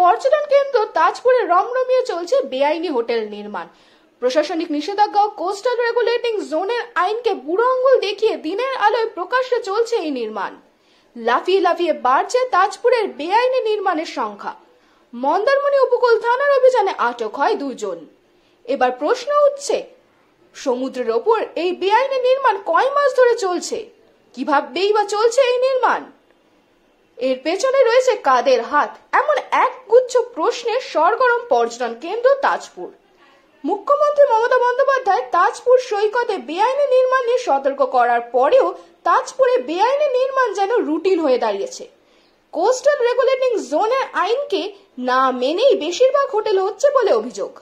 পর্যটন কেন্দ্র তাজপুরে রমরমিয়ে চলছে বেআইনি হোটেল নির্মাণ। প্রশাসনিক নিষেধাজ্ঞা ও কোস্টাল রেগুলেটিং জোনের আইনকে বুড়ো আঙ্গুল দেখিয়ে দিনের আলোয় প্রকাশ্যে চলছে এই নির্মাণ। লাফিয়ে লাফিয়ে বাড়ছে তাজপুরের বেআইনি নির্মাণের সংখ্যা। মন্দারমণি উপকূল থানার অভিযানে আটক হয় 2 জন। এবার প্রশ্ন উঠছে, সমুদ্রের ওপর এই বেআইনি নির্মাণ কয় মাস ধরে চলছে? কিভাবেই বা চলছে এই নির্মাণ? এর পেছনে রয়েছে কাদের হাত? এমন একগুচ্ছ প্রশ্নের সরগরম পর্যটন কেন্দ্র তাজপুর। মুখ্যমন্ত্রী মমতা বন্দ্যোপাধ্যায় তাজপুর সৈকতে বেআইনি নির্মাণ নিয়ে সতর্ক করার পরেও তাজপুরে বেআইনি নির্মাণ যেন রুটিন হয়ে দাঁড়িয়েছে। কোস্টাল রেগুলেটিং জোনের আইনকে না মেনেই বেশিরভাগ হোটেল হচ্ছে বলে অভিযোগ।